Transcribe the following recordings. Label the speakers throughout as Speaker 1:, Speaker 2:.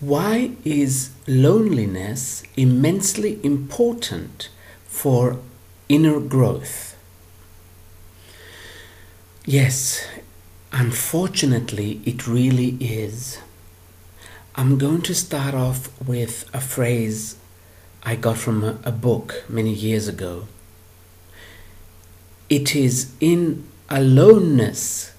Speaker 1: Why is loneliness immensely important for inner growth? Yes, unfortunately, it really is. I'm going to start off with a phrase I got from a book many years ago. It is in aloneness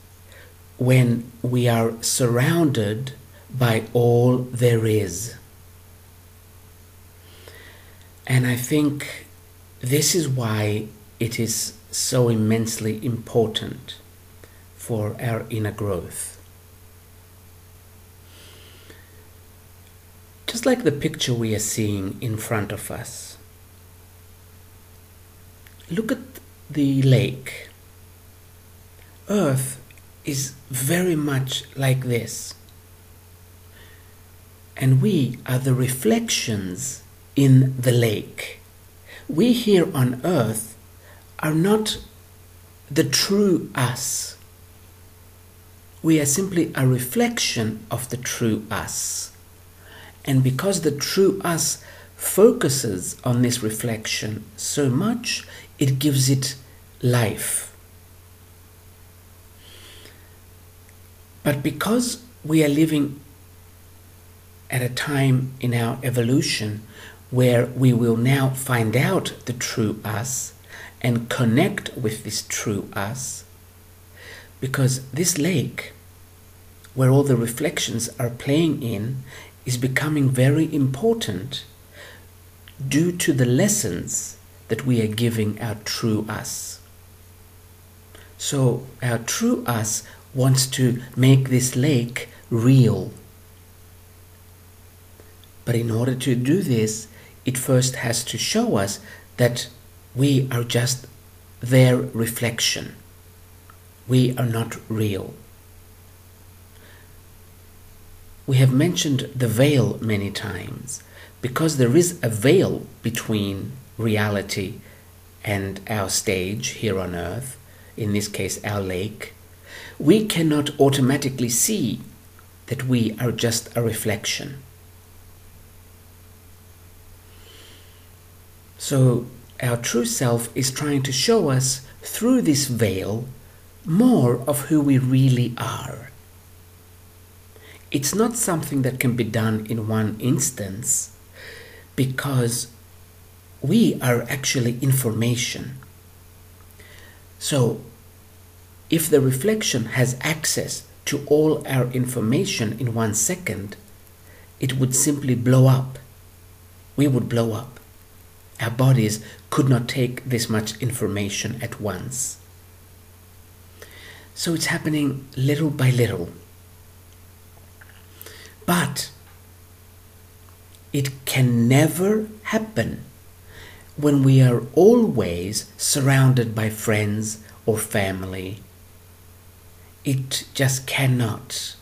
Speaker 1: when we are surrounded by all there is. And I think this is why it is so immensely important for our inner growth. Just like the picture we are seeing in front of us. Look at the lake. Earth is very much like this. And we are the reflections in the lake. We here on earth are not the true us. We are simply a reflection of the true us. And because the true us focuses on this reflection so much, it gives it life. But because we are living at a time in our evolution where we will now find out the true us and connect with this true us, because this lake where all the reflections are playing in is becoming very important due to the lessons that we are giving our true us. So our true us wants to make this lake real. But in order to do this, it first has to show us that we are just their reflection. We are not real. We have mentioned the veil many times because there is a veil between reality and our stage here on earth, in this case our lake. We cannot automatically see that we are just a reflection. So our true self is trying to show us through this veil more of who we really are. It's not something that can be done in one instance because we are actually information. So if the reflection has access to all our information in 1 second, it would simply blow up. We would blow up. Our bodies could not take this much information at once. So it's happening little by little. But it can never happen when we are always surrounded by friends or family. It just cannot.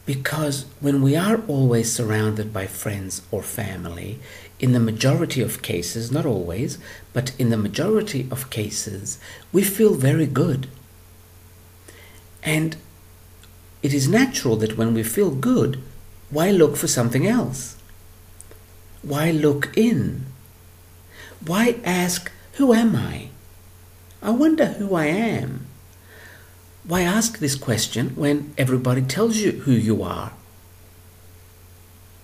Speaker 1: Because when we are always surrounded by friends or family, in the majority of cases, not always, but in the majority of cases, we feel very good. And it is natural that when we feel good, why look for something else? Why look in? Why ask, who am I? I wonder who I am. Why ask this question when everybody tells you who you are?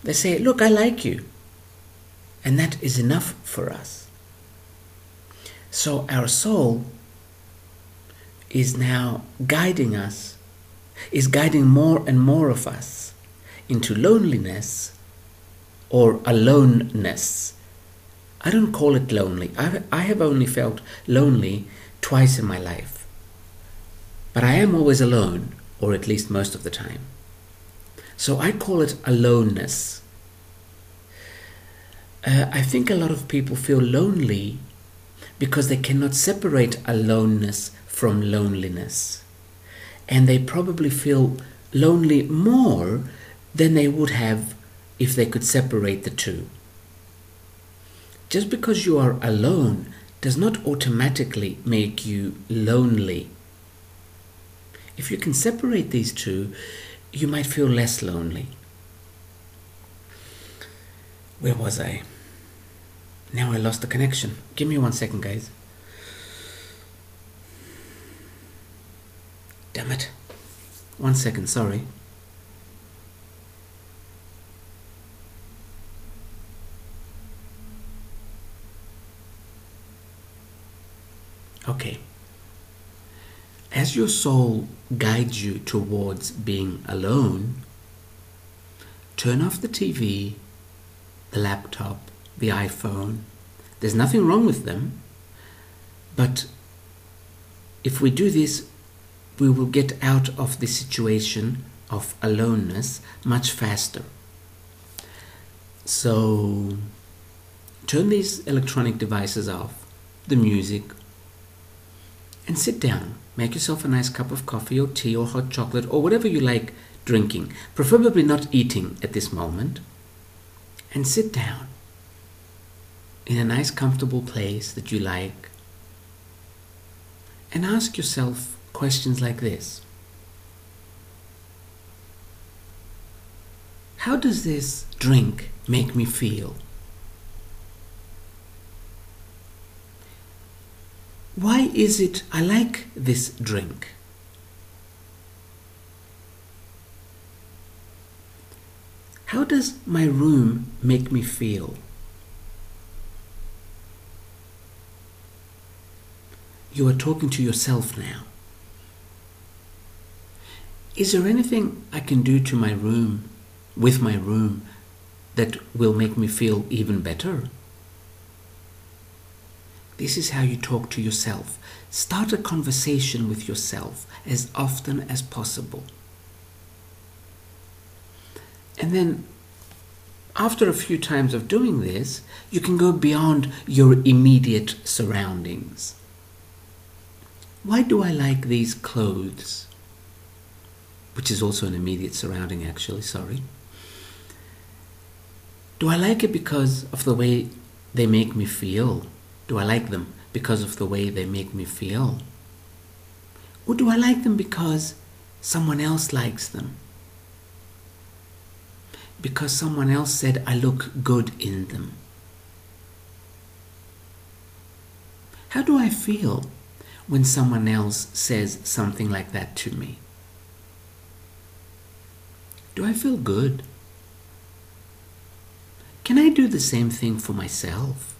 Speaker 1: They say, look, I like you. And that is enough for us. So our soul is now guiding us, is guiding more and more of us into loneliness or aloneness. I don't call it lonely. I have only felt lonely twice in my life. But I am always alone, or at least most of the time. So I call it aloneness. I think a lot of people feel lonely because they cannot separate aloneness from loneliness. And they probably feel lonely more than they would have if they could separate the two. Just because you are alone does not automatically make you lonely. If you can separate these two, you might feel less lonely. Where was I? Now I lost the connection. Give me 1 second, guys. Damn it. 1 second, sorry. Okay. As your soul guides you towards being alone, turn off the TV, the laptop, the iPhone. There's nothing wrong with them, but if we do this, we will get out of the situation of aloneness much faster. So turn these electronic devices off, the music, and sit down. Make yourself a nice cup of coffee or tea or hot chocolate or whatever you like drinking, preferably not eating at this moment, and sit down in a nice comfortable place that you like and ask yourself questions like this. How does this drink make me feel? Why is it I like this drink? How does my room make me feel? You are talking to yourself now. Is there anything I can do to my room, with my room, that will make me feel even better? This is how you talk to yourself. Start a conversation with yourself as often as possible. And then, after a few times of doing this, you can go beyond your immediate surroundings. Why do I like these clothes? Which is also an immediate surrounding, actually, sorry. Do I like it because of the way they make me feel? Do I like them because of the way they make me feel? Or do I like them because someone else likes them? Because someone else said I look good in them? How do I feel when someone else says something like that to me? Do I feel good? Can I do the same thing for myself?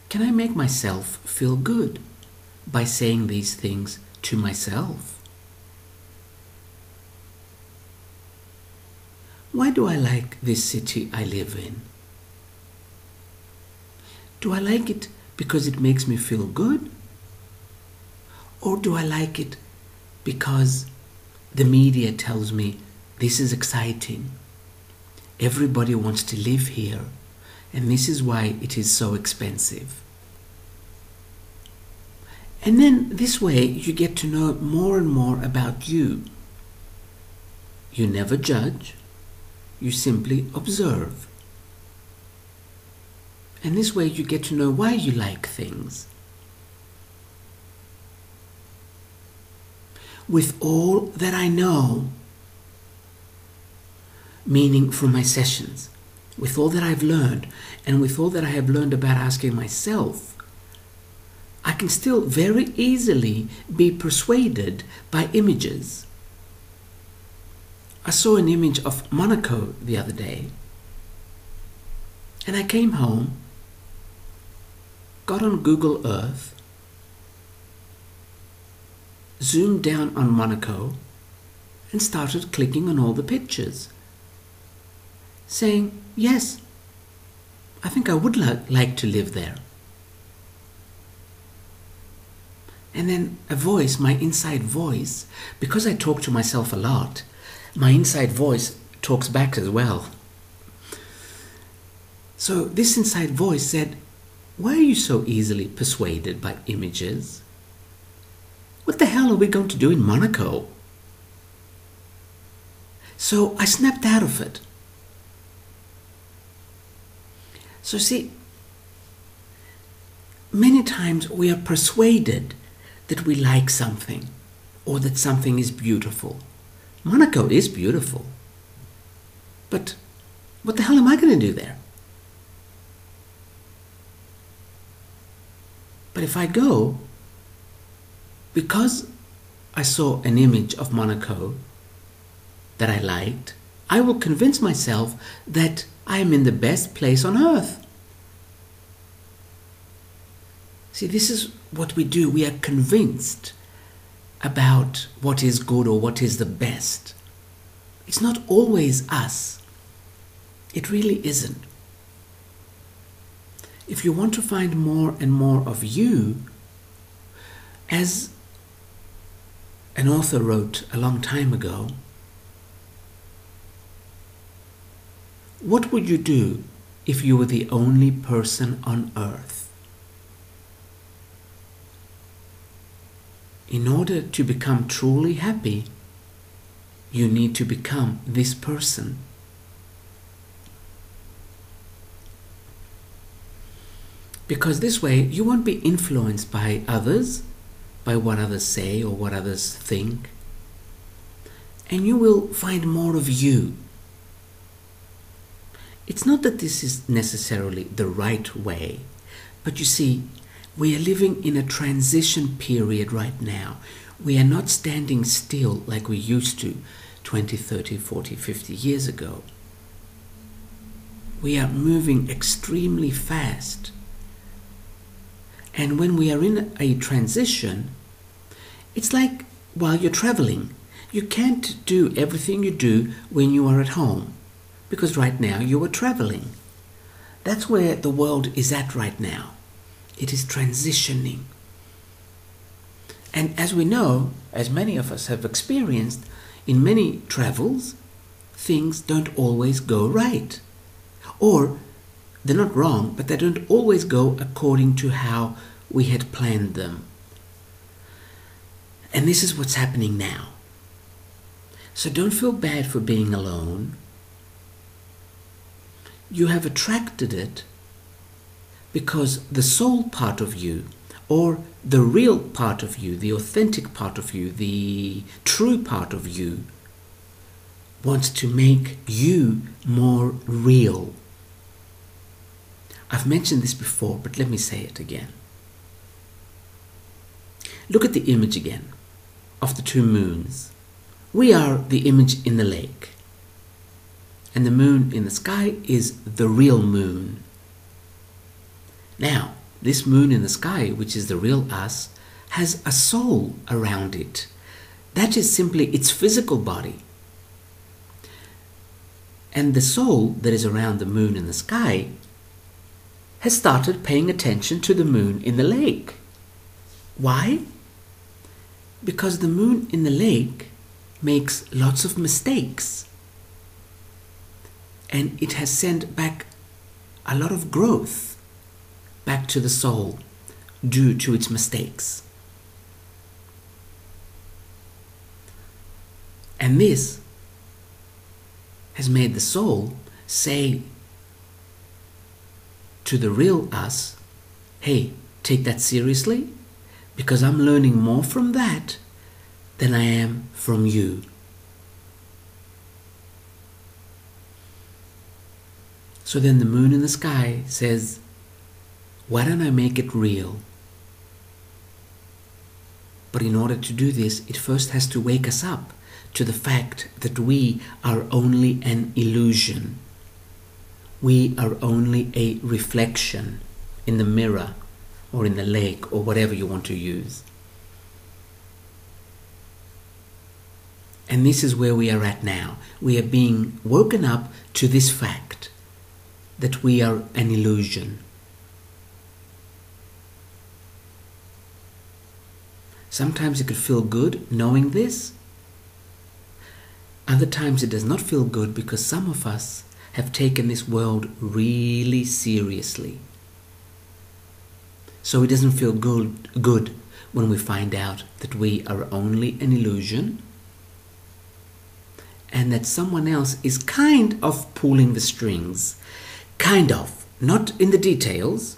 Speaker 1: Can I make myself feel good by saying these things to myself? Why do I like this city I live in? Do I like it because it makes me feel good? Or do I like it because the media tells me this is exciting? Everybody wants to live here, and this is why it is so expensive. And then this way you get to know more and more about you. You never judge, you simply observe. And this way you get to know why you like things. With all that I know, meaning from my sessions, with all that I've learned, and with all that I have learned about asking myself, I can still very easily be persuaded by images. I saw an image of Monaco the other day, and I came home, got on Google Earth, zoomed down on Monaco, and started clicking on all the pictures, saying, yes, I think I would like to live there. And then a voice, my inside voice, because I talk to myself a lot, my inside voice talks back as well. So this inside voice said, why are you so easily persuaded by images? What the hell are we going to do in Monaco? So I snapped out of it. So see, many times we are persuaded that we like something or that something is beautiful. Monaco is beautiful. But What the hell am I going to do there? But if I go, because I saw an image of Monaco that I liked, I will convince myself that I am in the best place on earth. See, this is what we do. We are convinced about what is good or what is the best. It's not always us. It really isn't. If you want to find more and more of you, as an author wrote a long time ago, what would you do if you were the only person on earth? In order to become truly happy, you need to become this person. Because this way you won't be influenced by others, by what others say or what others think. And you will find more of you. It's not that this is necessarily the right way, but you see, we are living in a transition period right now. We are not standing still like we used to 20, 30, 40, 50 years ago. We are moving extremely fast. And when we are in a transition, it's like while you're traveling. You can't do everything you do when you are at home, because right now you are traveling. That's where the world is at right now. It is transitioning. And as we know, as many of us have experienced, in many travels, things don't always go right. Or they're not wrong, but they don't always go according to how we had planned them. And this is what's happening now. So don't feel bad for being alone. You have attracted it because the soul part of you, or the real part of you, the authentic part of you, the true part of you, wants to make you more real. I've mentioned this before, but let me say it again. Look at the image again of the two moons. We are the image in the lake, and the moon in the sky is the real moon. Now, this moon in the sky, which is the real us, has a soul around it. That is simply its physical body. And the soul that is around the moon in the sky has started paying attention to the moon in the lake. Why? Because the moon in the lake makes lots of mistakes. And it has sent back a lot of growth back to the soul due to its mistakes. And this has made the soul say to the real us, hey, take that seriously, because I'm learning more from that than I am from you. So then the moon in the sky says, why don't I make it real? But in order to do this, it first has to wake us up to the fact that we are only an illusion. We are only a reflection in the mirror or in the lake or whatever you want to use. And this is where we are at now. We are being woken up to this fact that we are an illusion. Sometimes it could feel good knowing this. Other times it does not feel good because some of us have taken this world really seriously. So it doesn't feel good when we find out that we are only an illusion and that someone else is kind of pulling the strings. Kind of. Not in the details,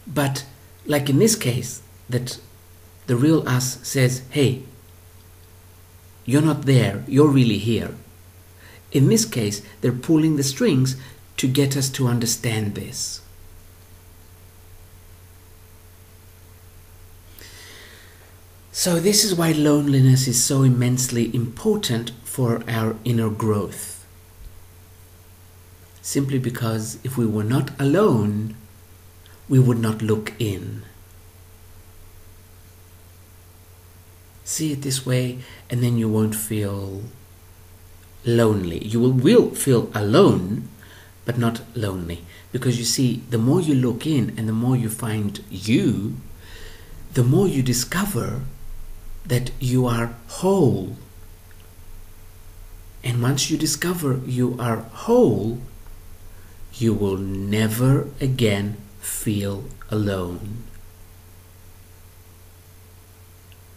Speaker 1: but like in this case, that the real us says, hey, you're not there, you're really here. In this case, they're pulling the strings to get us to understand this. So this is why loneliness is so immensely important for our inner growth. Simply because if we were not alone, we would not look in. See it this way, and then you won't feel lonely. You will feel alone, but not lonely. Because you see, the more you look in and the more you find you, the more you discover that you are whole. And once you discover you are whole, you will never again feel alone.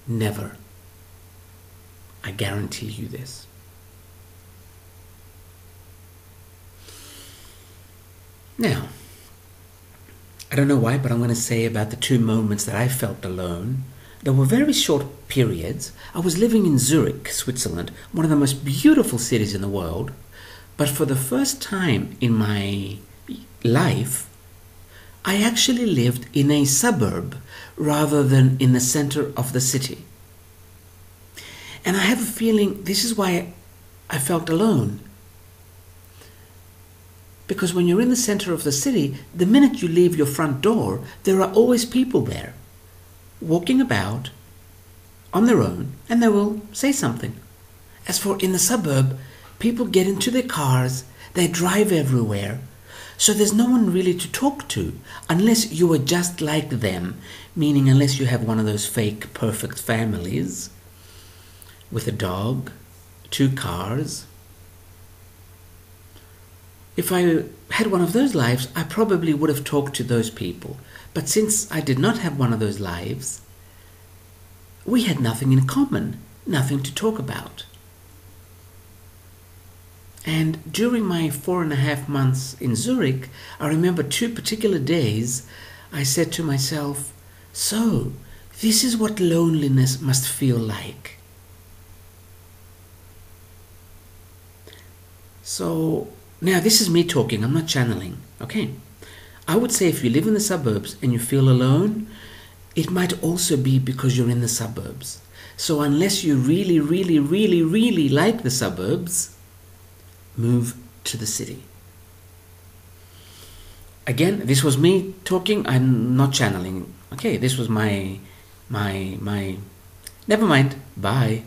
Speaker 1: Never. I guarantee you this. Now, I don't know why, but I'm going to say about the 2 moments that I felt alone. There were very short periods. I was living in Zurich, Switzerland, one of the most beautiful cities in the world. But for the first time in my life, I actually lived in a suburb rather than in the center of the city. And I have a feeling this is why I felt alone. Because when you're in the center of the city, the minute you leave your front door, there are always people there, walking about on their own, and they will say something. As for in the suburb, people get into their cars, they drive everywhere, so there's no one really to talk to, unless you are just like them, meaning unless you have one of those fake perfect families with a dog, 2 cars. If I had one of those lives, I probably would have talked to those people. But since I did not have one of those lives, we had nothing in common, nothing to talk about. And during my 4.5 months in Zurich, I remember 2 particular days, I said to myself, so this is what loneliness must feel like. So now this is me talking, I'm not channeling, okay? I would say if you live in the suburbs and you feel alone, it might also be because you're in the suburbs. So unless you really, really, really, really like the suburbs, move to the city. Again, this was me talking, I'm not channeling. Okay, this was my never mind, bye.